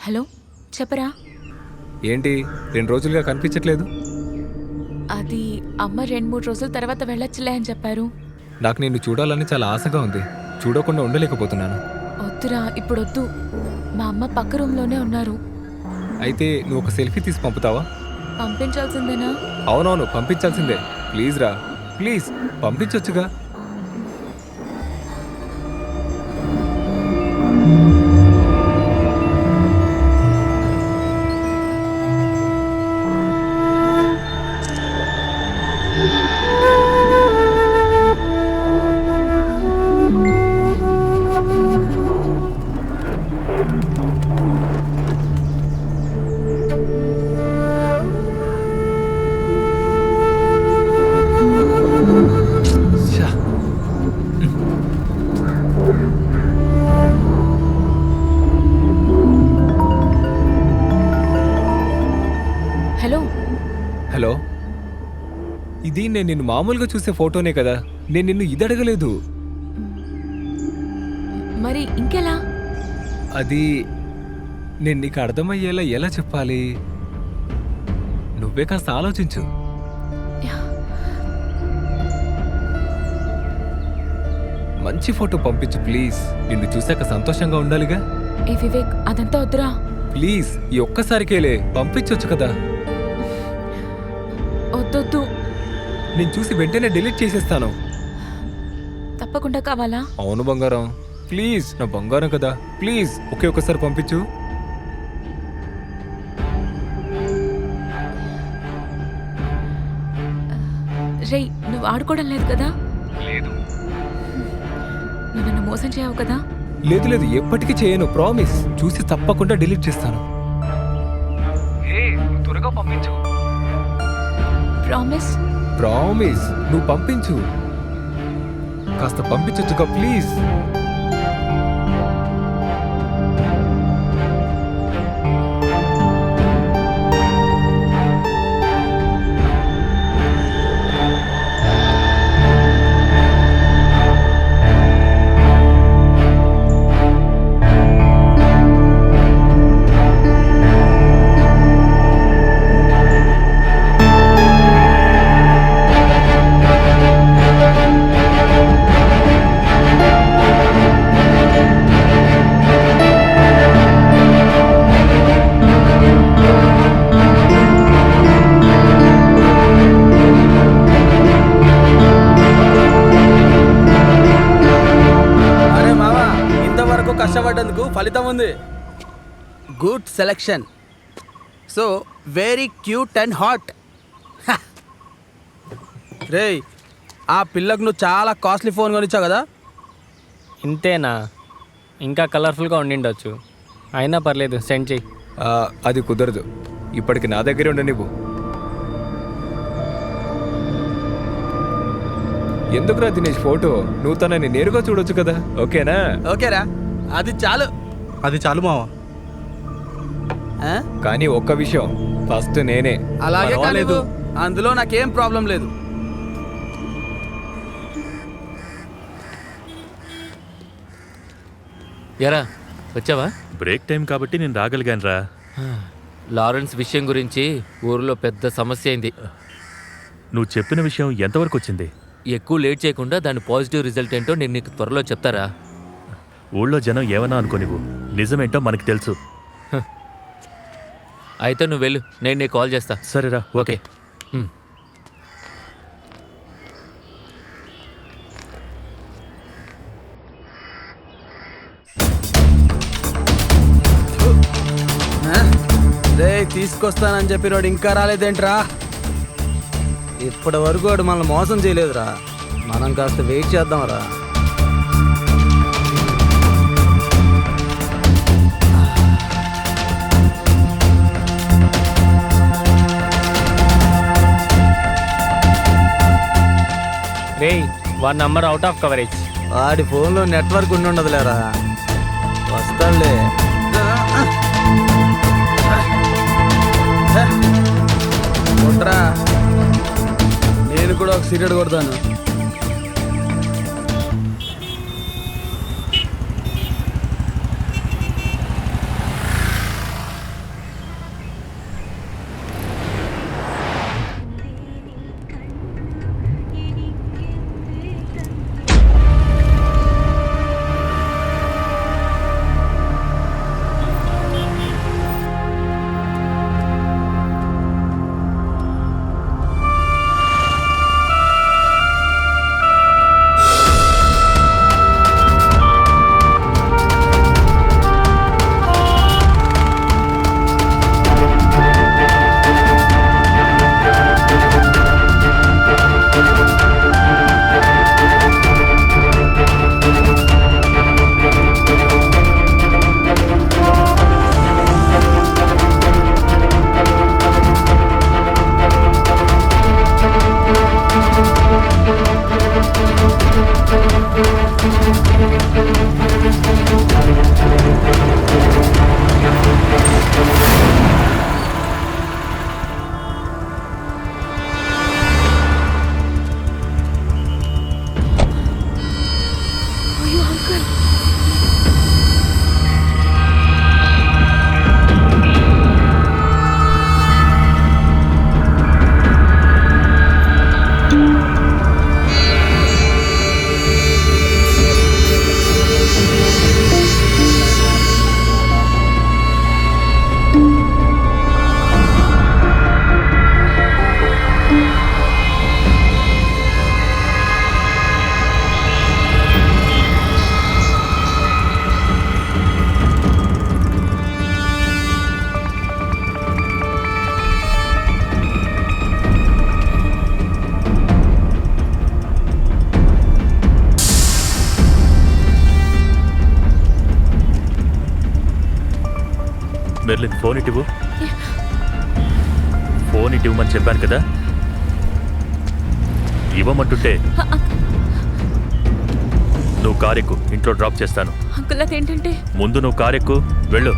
Hello, చెప్పరా. ఏంటి 2 రోజులుగా కనిపించట్లేదు? అది అమ్మ 2-3 రోజుల తర్వాత వెళ్ళొచ్చులే అని చెప్పారు. నాకు నిన్ను చూడాలని చాలా ఆశగా ఉంది. చూడకుండా ఉండలేకపోతున్నాను. వద్దురా, ఇప్పుడొద్దు. మా అమ్మ పక్క రూమ్లోనే ఉన్నారు. అయితే నువ్వు ఒక సెల్ఫీ తీసి పంపుతావా? పంపించాల్సిందేనా? అవునవును, పంపించాల్సిందే. ప్లీజ్ రా, ప్లీజ్ పంపించొచ్చుగా. హలో హలో, ఇది నేను నిన్ను మామూలుగా చూసే ఫోటోనే కదా. నేను నిన్ను ఇది అడగలేదు. మరి ఇంకెలా? అది నేను నీకు అర్థమయ్యేలా ఎలా చెప్పాలి? నువ్వే కాస్త ఆలోచించు. మంచి ఫోటో పంపించు ప్లీజ్. నిన్ను చూశాక సంతోషంగా ఉండాలిగా. ఏ వివేక్, అదంతా వద్దురా. ప్లీజ్ ఈ ఒక్కసారికేలే పంపించొచ్చు కదా. వద్దొద్దు. నేను చూసి వెంటనే డిలీట్ చేసేస్తాను. తప్పకుండా కావాలా? అవును బంగారం, ప్లీజ్. నా బంగారం కదా, ప్లీజ్ ఒకే ఒక్కసారి పంపించు. రేయ్, నువ్వు ఆడుకోవడం లేదు కదా? లేదు నువ్వు నన్ను మోసం చేయవు కదా? లేదు లేదు, ఎప్పటికీ చేయను, ప్రామిస్. చూసి తప్పకుండా డిలీట్ చేస్తాను. త్వరగా పంపించు. ప్రామిస్? ప్రామిస్. నువ్వు పంపించు, కాస్త పంపించొచ్చుగా ప్లీజ్. కష్టపడ్డందుకు ఫలితం ఉంది. Good selection. So very cute and hot. రేయ్, ఆ పిల్లకు నువ్వు చాలా కాస్ట్లీ ఫోన్ కొనిచ్చావు కదా? ఇంతేనా? ఇంకా కలర్ఫుల్గా ఉండిండొచ్చు. అయినా పర్లేదు, సెండ్ చెయ్యి. అది కుదరదు. ఇప్పటికి నా దగ్గరే ఉండ నువ్వు. ఎందుకురా దినేష్ ఫోటో? నువ్వు తనని నేరుగా చూడొచ్చు కదా. ఓకేనా? ఓకేరా, అది చాలు. అది చాలు మావా. కానీ ఒక్క విషయం, ఫస్ట్ నేనే. అలాగే కాలేదు, అందులో నాకేం ప్రాబ్లం లేదు. ఎరా వచ్చావా? బ్రేక్ టైం కాబట్టి నేను రాగలిగాను రా. లారెన్స్ విషయం గురించి ఊరిలో పెద్ద సమస్య అయింది. నువ్వు చెప్పిన విషయం ఎంతవరకు వచ్చింది? ఎక్కువ లేట్ చేయకుండా దాని పాజిటివ్ రిజల్ట్ ఏంటో నేను నీకు త్వరలో చెప్తారా? ఊళ్ళో జనం ఏమన్నా అనుకోనివ్వు, నిజమేంటో మనకు తెలుసు. అయితే నువ్వు వెళ్ళు, నేను నీకు కాల్ చేస్తా. సరేరా, ఓకే. రే, తీసుకొస్తానని చెప్పినోడు ఇంకా రాలేదేంట్రా? ఇప్పటి వరకు వాడు మనల్ని మోసం చేయలేదురా. మనం కాస్త వెయిట్ చేద్దాంరా. రేయ్ వాడి నంబర్ అవుట్ ఆఫ్ కవరేజ్. వాడి ఫోన్లో నెట్వర్క్ ఉండి ఉండదులేరా. వస్తాడులే. కొట్రా, నేను కూడా ఒక సిగరెట్ కొడతాను. అయ్యో అంకుల్, మెర్లిన్ ఫోన్ ఇటివు. ఫోన్ ఇటివ్వమని చెప్పాను కదా, ఇవ్వమంటుంటే. నువ్వు కారెక్కు, ఇంట్లో డ్రాప్ చేస్తాను. అంకుల్ అదేంటంటే ముందు నువ్వు కారెక్కు, వెళ్ళు.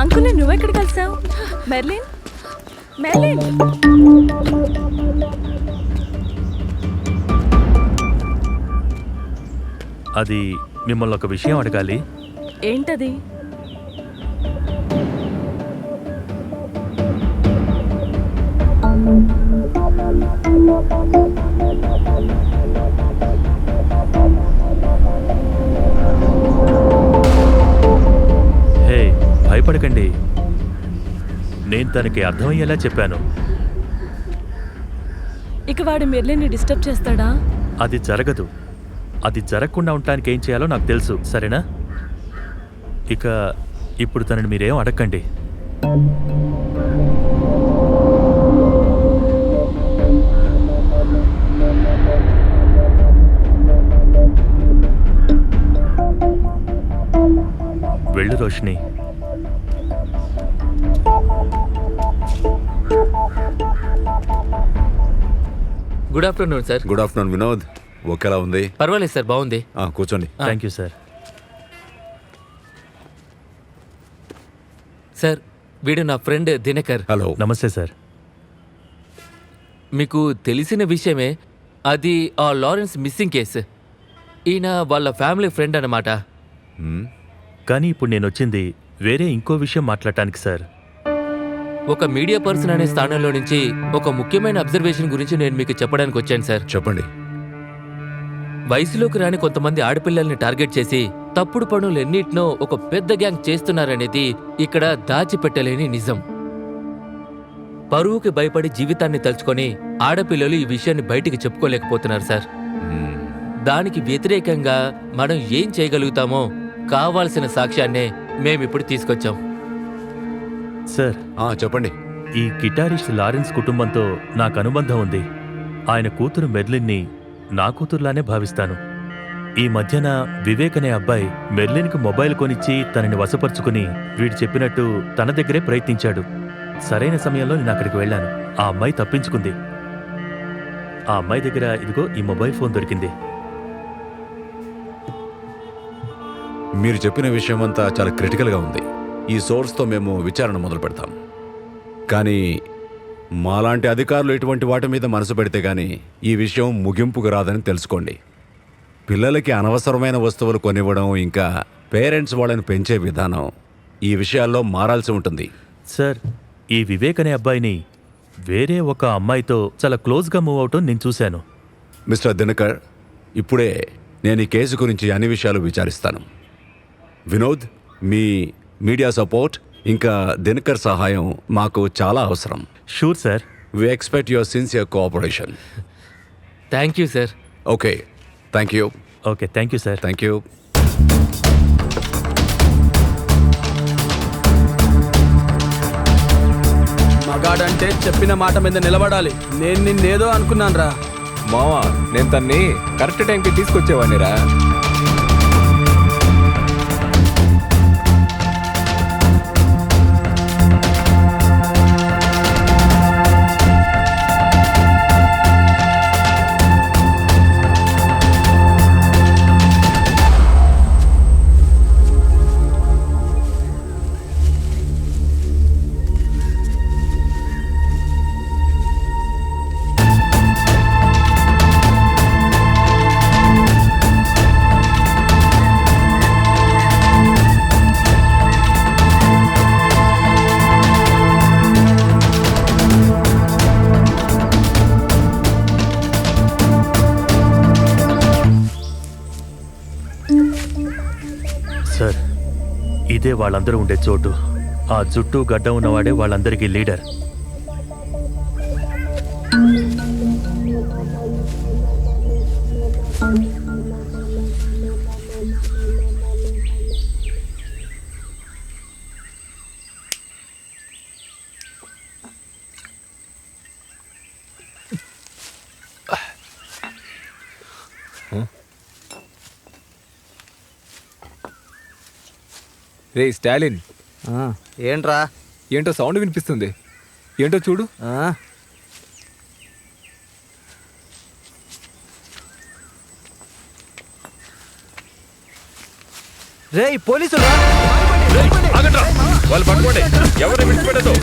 అంకుల్ నువ్వెక్కడ కలిసావు? Merlin, Merlin. అది మిమ్మల్ని ఒక విషయం అడగాలి. ఏంటది? హే, భయపడకండి. నేను తనకి అర్థమయ్యేలా చెప్పాను. ఇక వాడు మెర్లిన్ని డిస్టర్బ్ చేస్తాడా? అది జరగదు. అది జరగకుండా ఉండటానికి ఏం చేయాలో నాకు తెలుసు, సరేనా? ఇక ఇప్పుడు తనని మీరేం అడగండి. వెళ్ళు Roshini. Good afternoon sir. Good afternoon Vinod. ఒకేలా ఉంది? పర్వాలేదు సార్, బాగుంది. కూర్చోండి. Thank you sir. సార్, వీడు నా ఫ్రెండ్ దినకర్. హలో. నమస్తే సార్. మీకు తెలిసిన విషయమే, అది ఆ లారెన్స్ మిస్సింగ్ కేసు. ఈయన వాళ్ళ ఫ్యామిలీ ఫ్రెండ్ అన్నమాట. కానీ ఇప్పుడు నేను వచ్చింది వేరే ఇంకో విషయం మాట్లాడటానికి సార్. ఒక మీడియా పర్సన్ అనే స్థానంలో నుంచి ఒక ముఖ్యమైన అబ్జర్వేషన్ గురించి నేను మీకు చెప్పడానికి వచ్చాను సార్. చెప్పండి. వయసులోకి రాని కొంతమంది ఆడపిల్లల్ని టార్గెట్ చేసి తప్పుడు పనులెన్నిటినో ఒక పెద్ద గ్యాంగ్ చేస్తున్నారనేది ఇక్కడ దాచిపెట్టలేని నిజం. పరువుకి భయపడి జీవితాన్ని తలుచుకొని ఆడపిల్లలు ఈ విషయాన్ని బయటికి చెప్పుకోలేకపోతున్నారు సార్. దానికి వ్యతిరేకంగా మనం ఏం చేయగలుగుతామో కావాల్సిన సాక్ష్యాన్నే మేమిప్పుడు తీసుకొచ్చాం. సార్, చెప్పండి. ఈ గిటారిస్ట్ లారెన్స్ కుటుంబంతో నాకు అనుబంధం ఉంది. ఆయన కూతురు మెర్లిన్ని నా కూతురులానే భావిస్తాను. ఈ మధ్యన వివేక్ అనే అబ్బాయి మెర్లిన్కి మొబైల్ కొనిచ్చి తనని వశపరుచుకుని వీడు చెప్పినట్టు తన దగ్గరే ప్రయత్నించాడు. సరైన సమయంలో నేను అక్కడికి వెళ్ళాను. ఆ అమ్మాయి తప్పించుకుంది. ఆ అమ్మాయి దగ్గర ఇదిగో ఈ మొబైల్ ఫోన్ దొరికింది. మీరు చెప్పిన విషయం అంతా చాలా క్రిటికల్గా ఉంది. ఈ సోర్స్తో మేము విచారణ మొదలు పెడతాం. కానీ మాలాంటి అధికారులు ఇటువంటి వాటి మీద మనసు పెడితే గానీ ఈ విషయం ముగింపుకు రాదని తెలుసుకోండి. పిల్లలకి అనవసరమైన వస్తువులు కొనివ్వడం, ఇంకా పేరెంట్స్ వాళ్ళని పెంచే విధానం, ఈ విషయాల్లో మారాల్సి ఉంటుంది. సార్, ఈ వివేక్ అనే అబ్బాయిని వేరే ఒక అమ్మాయితో చాలా క్లోజ్గా మూవ్ అవటం నేను చూశాను. మిస్టర్ దినకర్, ఇప్పుడే నేను ఈ కేసు గురించి అన్ని విషయాలు విచారిస్తాను. వినోద్, మీ మీడియా సపోర్ట్ ఇంకా దినకర్ సహాయం మాకు చాలా అవసరం. Sure sir. We expect your sincere cooperation. Thank you sir. Okay, thank you. Okay, thank you sir. Thank you. మగాడంటే చెప్పిన మాట మీద నిలబడాలి. నేను నిన్నేదో అనుకున్నాను రా మావా, నేను తన్ని కరెక్ట్ టైంకి తీసుకొచ్చేవాడిని రా. సార్, ఇదే వాళ్ళందరూ ఉండే చోటు. ఆ జుట్టు గడ్డ ఉన్నవాడే వాళ్ళందరికీ లీడర్. రే స్టాలిన్, ఏంట్రా? ఏంటో సౌండ్ వినిపిస్తుంది. ఏంటో చూడు. రే పోలీసులు! వాళ్ళు పట్టుకోండి, ఎవరు విడిచిపెట్టదు.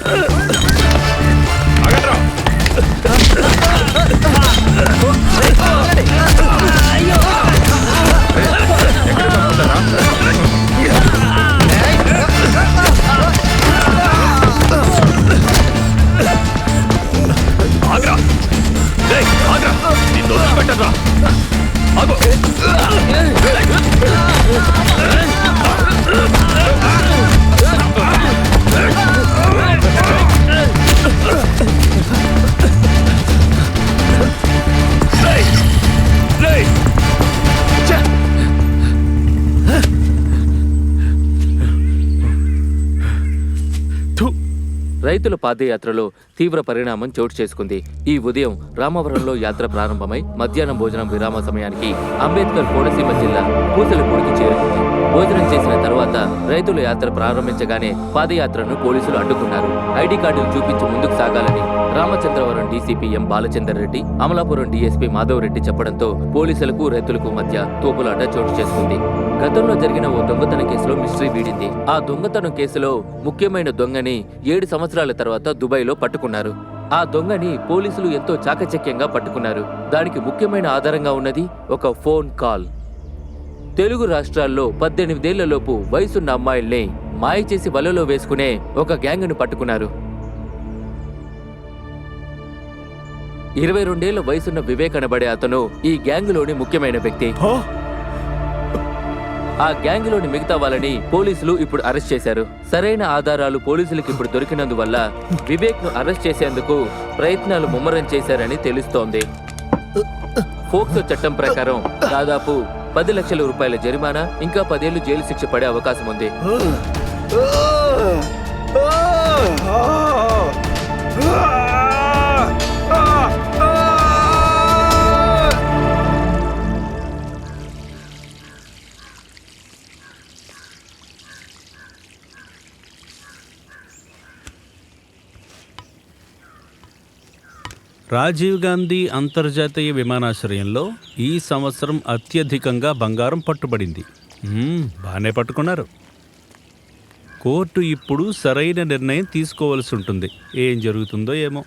రైతుల పాదయాత్రలో తీవ్ర పరిణామం చోటు చేసుకుంది. ఈ ఉదయం రామవరంలో యాత్ర ప్రారంభమై మధ్యాహ్నం భోజనం విరామ సమయానికి అంబేద్కర్ కోనసీమ జిల్లా పూసలపూడికి చేరుకుంది. భోజనం చేసిన తర్వాత రైతుల యాత్ర ప్రారంభించగానే పాదయాత్రను పోలీసులు అడ్డుకున్నారు. ఐడి కార్డులు చూపించి ముందుకు సాగాలని రామచంద్రవరం డీసీపీ ఎం బాలచందర్ రెడ్డి, అమలాపురం డీఎస్పీ మాధవ్ రెడ్డి చెప్పడంతో పోలీసులకు రైతులకు మధ్య తోపులాట చోటు చేసుకుంది. గతంలో జరిగిన ఓ దొంగతన కేసులో మిస్టరీ వీడింది. ఆ దొంగతనం కేసులో ముఖ్యమైన దొంగని 7 సంవత్సరాల తర్వాత దుబాయ్లో పట్టుకున్నారు. ఆ దొంగని పోలీసులు ఎంతో చాకచక్యంగా పట్టుకున్నారు. దానికి ముఖ్యమైన ఆధారంగా ఉన్నది ఒక ఫోన్ కాల్. తెలుగు రాష్ట్రాల్లో 18 ఏళ్లలోపు వయసున్న అమ్మాయిల్ని మాయ చేసి వలలో వేసుకునే ఒక గ్యాంగ్ను పట్టుకున్నారు. 22 ఏళ్ల వయసున్న వివేక్ అనబడే అతను ఈ గ్యాంగులోని ముఖ్యమైన వ్యక్తి. ఆ గ్యాంగులోని మిగతా వాళ్ళని పోలీసులు ఇప్పుడు అరెస్ట్ చేశారు. సరైన ఆధారాలు పోలీసులకు ఇప్పుడు దొరికినందువల్ల వివేక్ ను అరెస్ట్ చేసేందుకు ప్రయత్నాలు ముమ్మరం చేశారని తెలుస్తోంది. ఫోక్సో చట్టం ప్రకారం దాదాపు 10 లక్షల రూపాయల జరిమానా, ఇంకా 10 ఏళ్లు జైలు శిక్ష పడే అవకాశం ఉంది. రాజీవ్ గాంధీ అంతర్జాతీయ విమానాశ్రయంలో ఈ సంవత్సరం అత్యధికంగా బంగారం పట్టుబడింది. బాగానే పట్టుకున్నారు. కోర్టు ఇప్పుడు సరైన నిర్ణయం తీసుకోవాల్సి ఉంటుంది. ఏం జరుగుతుందో ఏమో.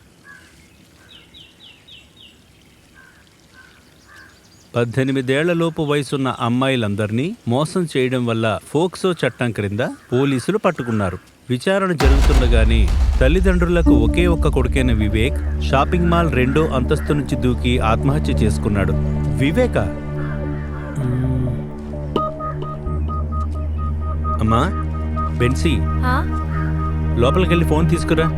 18 ఏళ్లలోపు వయసున్న అమ్మాయిలందరినీ మోసం చేయడం వల్ల ఫోక్సో చట్టం క్రింద పోలీసులు పట్టుకున్నారు. విచారణ జరుగుతుండగానే తల్లిదండ్రులకు ఒకే ఒక్క కొడుకైన వివేక్ షాపింగ్ మాల్ 2వ అంతస్తు నుంచి దూకి ఆత్మహత్య చేసుకున్నాడు. వివేక అమ్మా బెన్సీ, లోపలికెళ్ళి ఫోన్ తీసుకురా.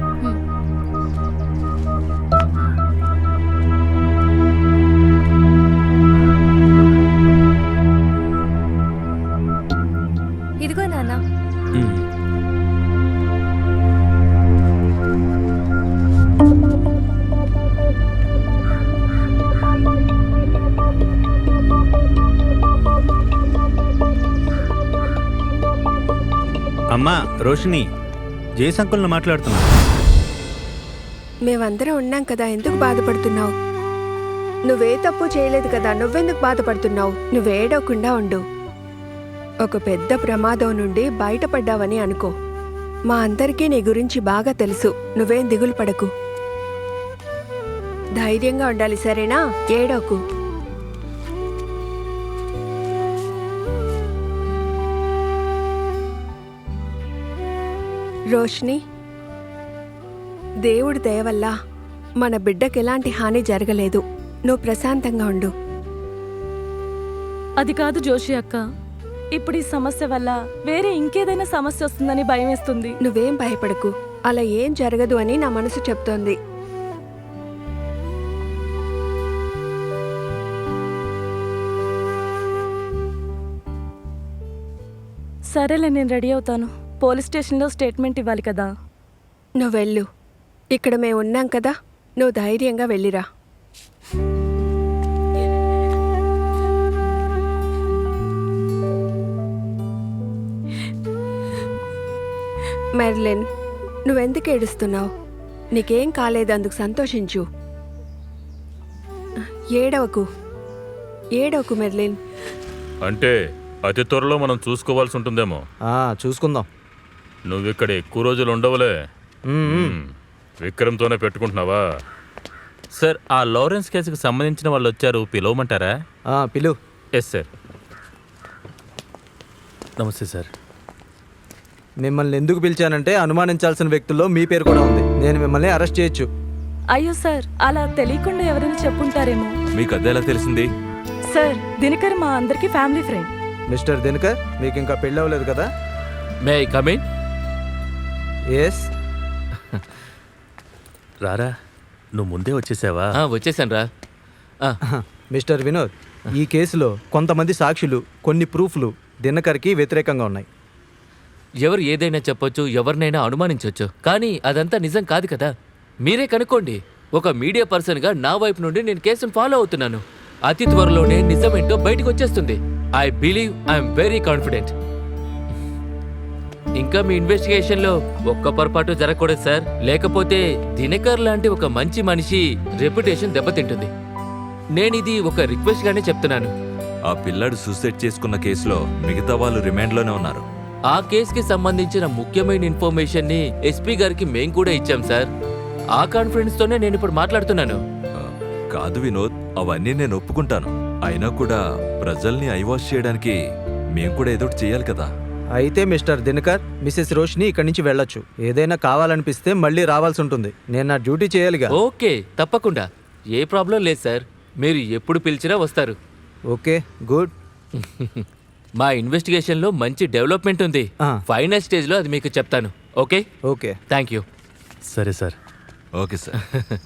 ఇదిగో నాన్న. అమ్మా రోషిని, జయశంకుల్ని మాట్లాడుతున్నా. మేమందరం ఉన్నాం కదా, ఎందుకు బాధపడుతున్నావు? నువ్వే తప్పు చేయలేదు కదా, నువ్వెందుకు బాధపడుతున్నావు? నువ్వేడవకుండా ఉండు. ఒక పెద్ద ప్రమాదం నుండి బయటపడ్డావని అనుకో. మా అందరికీ నీ గురించి బాగా తెలుసు. నువ్వేం దిగులు పడకు, ధైర్యంగా ఉండాలి, సరేనా? ఏడవకు. రోష్ని, దేవుడి దయ వల్ల మన బిడ్డకి ఎలాంటి హాని జరగలేదు. నువ్వు ప్రశాంతంగా ఉండు. అది కాదు జోషి అక్క, ఇప్పుడు ఈ సమస్య వల్ల వేరే ఇంకేదైనా సమస్య వస్తుందని భయం వేస్తుంది. నువ్వేం భయపడకు, అలా ఏం జరగదు అని నా మనసు చెప్తోంది. సరేలే, నేను రెడీ అవుతాను. పోలీస్ స్టేషన్లో స్టేట్మెంట్ ఇవ్వాలి కదా. నువ్వు వెళ్ళు, ఇక్కడ మేము ఉన్నాం కదా, నువ్వు ధైర్యంగా వెళ్ళిరా. మెర్లిన్, నువ్వెందుకు ఏడుస్తున్నావు? నీకేం కాలేదు, అందుకు సంతోషించు. ఏడవకు, ఏడవకు మెర్లిన్. అంటే అతి త్వరలో మనం చూసుకోవాల్సి ఉంటుందేమో. చూసుకుందాం. నువ్విక్కడ ఎక్కువ రోజులు ఉండవులే. విక్రమ్తోనే పెట్టుకుంటున్నావా? సార్, ఆ లారెన్స్ కేసుకు సంబంధించిన వాళ్ళు వచ్చారు, పిలవమంటారా? పిలు. Yes sir. నమస్తే సార్. మిమ్మల్ని ఎందుకు పిలిచానంటే అనుమానించాల్సిన వ్యక్తుల్లో మీ పేరు కూడా ఉంది. నేను మిమ్మల్ని అరెస్ట్ చేయొచ్చు. అయ్యో సార్, అలా తెలియకుండా ఎవరైనా చెప్పుంటారేమో. మీకు అదేలా తెలిసింది? సార్, దినకర్ మా అందరికి ఫ్యామిలీ ఫ్రెండ్. మిస్టర్ దినకర్, మీకు ఇంకా పెళ్ళి అవ్వలేదు కదా? May I come in? Yes. రారా, నువ్వు ముందే వచ్చేసావా? వచ్చేసాను రా. మిస్టర్ వినోద్, ఈ కేసులో కొంతమంది సాక్షులు, కొన్ని ప్రూఫ్లు దినకర్కి వ్యతిరేకంగా ఉన్నాయి. ఎవరు ఏదైనా చెప్పొచ్చు, ఎవరినైనా అనుమానించవచ్చు, కానీ అదంతా నిజం కాదు కదా. మీరే కనుక్కోండి. ఒక మీడియా పర్సన్గా నా వైపు నుండి నేను కేసును ఫాలో అవుతున్నాను. అతి త్వరలోనే నిజమేంటో బయటకు వచ్చేస్తుంది. I believe, I'm very confident. ఇంకా మీ ఇన్వెస్టిగేషన్లో ఒక్క పొరపాటు జరగకూడదు సార్, లేకపోతే దినకర్ లాంటి ఒక మంచి మనిషి రెప్యుటేషన్ దెబ్బతింటుంది. నేనిది ఒక రిక్వెస్ట్ గానే చెప్తున్నాను. ఆ పిల్లాడు సూసైడ్ చేసుకున్న కేసులో మిగతా వాళ్ళు రిమాండ్లోనే ఉన్నారు. ఆ కేసుకి సంబంధించిన ముఖ్యమైన ఇన్ఫర్మేషన్ ని ఎస్పీ గారికి మేం కూడా ఇచ్చాం సార్. ఆ కాన్ఫిడెన్స్ తోనే నేను ఇప్పుడు మాట్లాడుతున్నాను. కాదు వినోద్, అవన్నీ నేను ఒప్పుకుంటాను. అయినా కూడా ప్రజల్ని ఐవాష్ చేయడానికి మేం కూడా ఏదో చేయాలి కదా. అయితే మిస్టర్ దినకర్, మిసెస్ రోషిని ఇక్కడి నుంచి వెళ్ళొచ్చు. ఏదైనా కావాలనిపిస్తే మళ్ళీ రావాల్సి ఉంటుంది. నేను నా డ్యూటీ చేయాలిగా. ఓకే, తప్పకుండా. ఏ ప్రాబ్లం లేదు సార్. మీరు ఎప్పుడు పిలిచినా వస్తారు. Okay good. మా ఇన్వెస్టిగేషన్లో మంచి డెవలప్మెంట్ ఉంది. ఆ. ఫైనల్ స్టేజ్లో అది మీకు చెప్తాను. Okay okay. Thank you. సరే సార్. Okay sir.